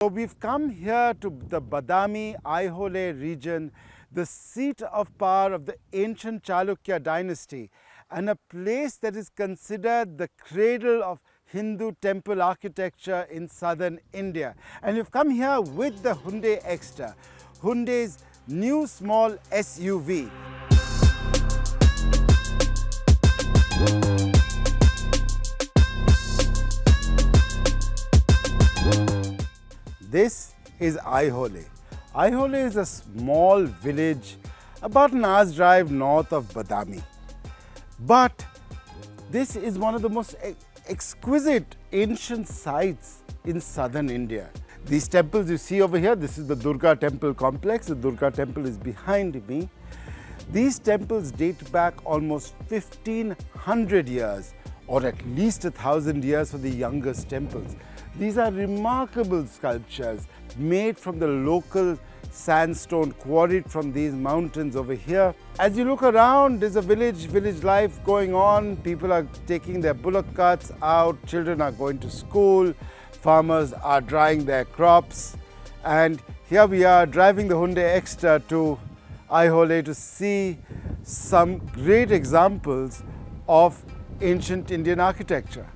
So we've come here to the Badami Aihole region, the seat of power of the ancient Chalukya dynasty, and a place that is considered the cradle of Hindu temple architecture in southern India. And we've come here with the Hyundai EXTER, Hyundai's new small SUV. This is Aihole. Aihole is a small village about an hour's drive north of Badami. But this is one of the most exquisite ancient sites in southern India. These temples you see over here, this is the Durga temple complex. The Durga temple is behind me. These temples date back almost 1500 years, or at least 1000 years for the youngest temples. These are remarkable sculptures made from the local sandstone quarried from these mountains over here. As you look around, there's a village life going on. People are taking their bullock carts out, children are going to school, farmers are drying their crops. And here we are driving the Hyundai EXTER to Aihole to see some great examples of ancient Indian architecture.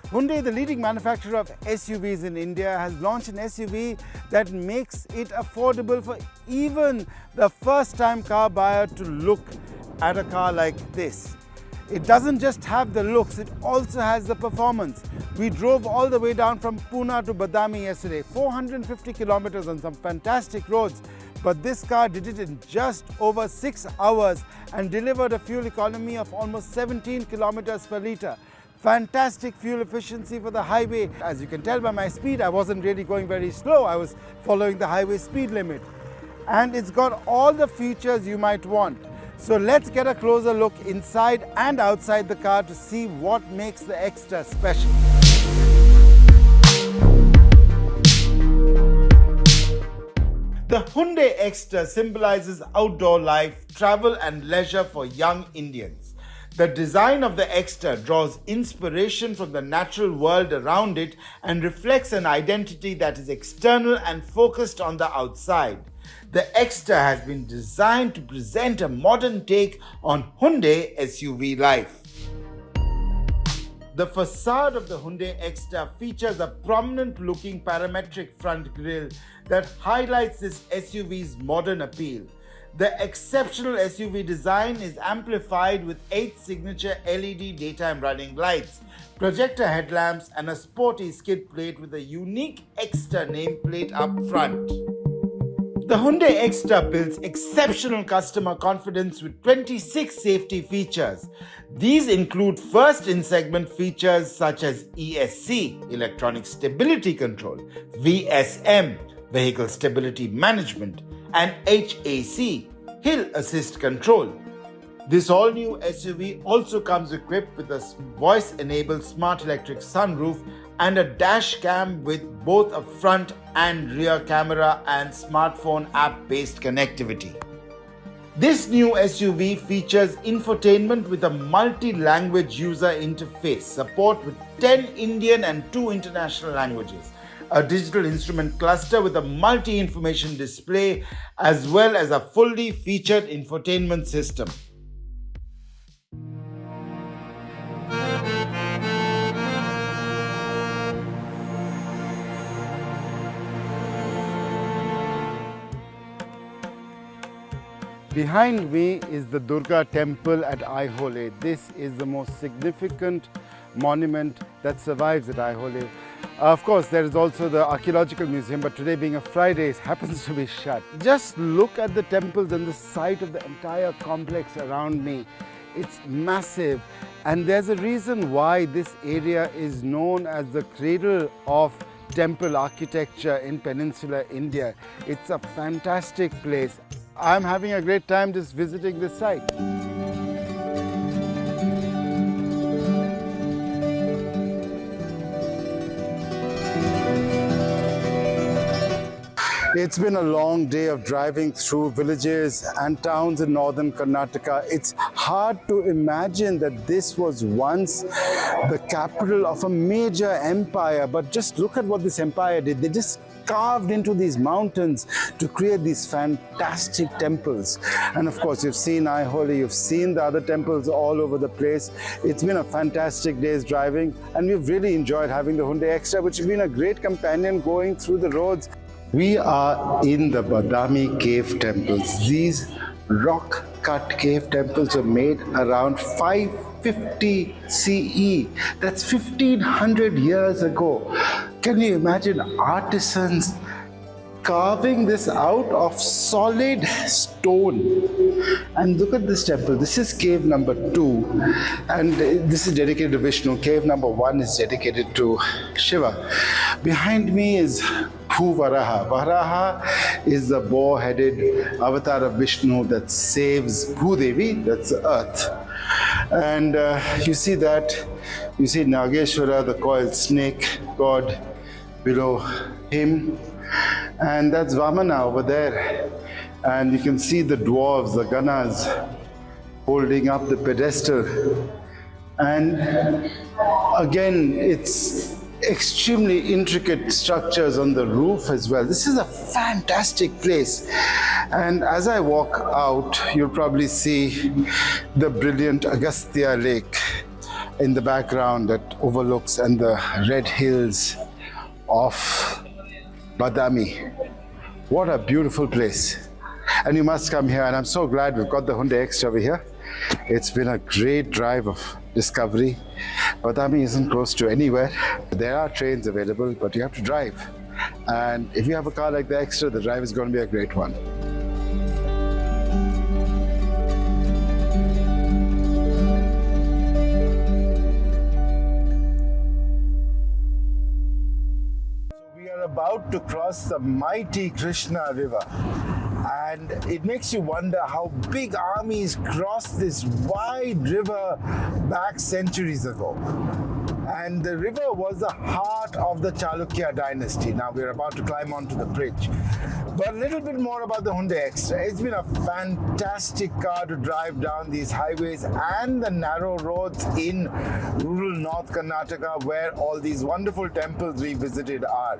Hyundai, the leading manufacturer of SUVs in India, has launched an SUV that makes it affordable for even the first-time car buyer to look at a car like this. It doesn't just have the looks, it also has the performance. We drove all the way down from Pune to Badami yesterday, 450 kilometers on some fantastic roads. But this car did it in just over 6 hours and delivered a fuel economy of almost 17 kilometers per litre. Fantastic fuel efficiency for the highway. As you can tell by my speed, I wasn't really going very slow. I was following the highway speed limit. And it's got all the features you might want. So let's get a closer look inside and outside the car to see what makes the EXTER special. The Hyundai EXTER symbolizes outdoor life, travel and leisure for young Indians. The design of the EXTER draws inspiration from the natural world around it and reflects an identity that is external and focused on the outside. The EXTER has been designed to present a modern take on Hyundai SUV life. The facade of the Hyundai EXTER features a prominent-looking parametric front grille that highlights this SUV's modern appeal. The exceptional SUV design is amplified with 8 signature LED daytime running lights, projector headlamps and a sporty skid plate with a unique EXTER nameplate up front. The Hyundai EXTER builds exceptional customer confidence with 26 safety features. These include first in-segment features such as ESC, Electronic Stability Control, VSM, Vehicle Stability Management, and HAC, Hill Assist Control. This all-new SUV also comes equipped with a voice-enabled smart electric sunroof and a dash cam with both a front and rear camera and smartphone app-based connectivity. This new SUV features infotainment with a multi-language user interface, support with 10 Indian and 2 international languages, a digital instrument cluster with a multi-information display, as well as a fully featured infotainment system. Behind me is the Durga temple at Aihole. This is the most significant monument that survives at Aihole. Of course, there is also the archaeological museum, but today being a Friday, it happens to be shut. Just look at the temples and the site of the entire complex around me. It's massive, and there's a reason why this area is known as the cradle of temple architecture in peninsular India. It's a fantastic place. I'm having a great time just visiting this site. It's been a long day of driving through villages and towns in northern Karnataka. It's hard to imagine that this was once the capital of a major empire, but just look at what this empire did. They just carved into these mountains to create these fantastic temples. And of course, you've seen Aihole, you've seen the other temples all over the place. It's been a fantastic day's driving, and we've really enjoyed having the Hyundai EXTER, which has been a great companion going through the roads. We are in the Badami cave temples. These rock-cut cave temples were made around 550 CE. That's 1500 years ago. Can you imagine artisans carving this out of solid stone? And look at this temple. This is cave number 2, and this is dedicated to Vishnu. Cave number 1 is dedicated to Shiva. Behind me is Varaha. Varaha is the boar-headed avatar of Vishnu that saves Bhudevi, that's the earth. And you see Nageshwara, the coiled snake god, below him. And that's Vamana over there. And you can see the dwarves, the Ganas, holding up the pedestal. And again, it's extremely intricate structures on the roof as well. This is a fantastic place. And as I walk out, you'll probably see the brilliant Agastya Lake in the background that overlooks, and the red hills of Badami. What a beautiful place. And you must come here, and I'm so glad we've got the Hyundai EXTER over here. It's been a great drive of discovery. Badami isn't close to anywhere. There are trains available, but you have to drive. And if you have a car like the EXTER, the drive is going to be a great one. About to cross the mighty Krishna river, and it makes you wonder how big armies crossed this wide river back centuries ago. And the river was the heart of the Chalukya dynasty. Now we're about to climb onto the bridge. But a little bit more about the Hyundai EXTER. It's been a fantastic car to drive down these highways and the narrow roads in rural North Karnataka, where all these wonderful temples we visited are.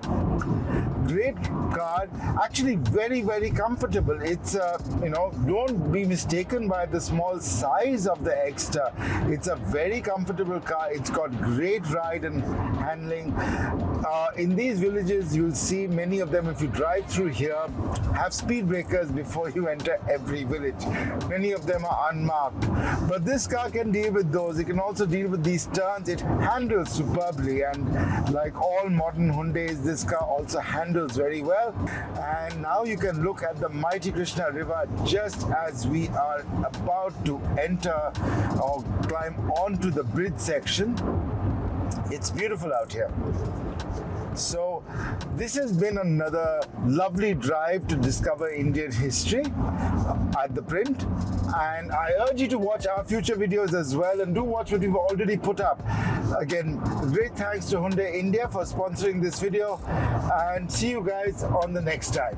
Great car, actually very, very comfortable. It's, don't be mistaken by the small size of the EXTER. It's a very comfortable car. It's got great ride and handling. In these villages, you'll see many of them, if you drive through here, have speed breakers before you enter every village. Many of them are unmarked. But this car can deal with those. It can also deal with these turns. It handles superbly, and like all modern Hyundais, this car also handles very well. And now you can look at the mighty Krishna river just as we are about to enter or climb onto the bridge section. It's beautiful out here. So this has been another lovely drive to discover Indian history at ThePrint, and I urge you to watch our future videos as well, and do watch what we've already put up. Again, great thanks to Hyundai India for sponsoring this video, and see you guys on the next time.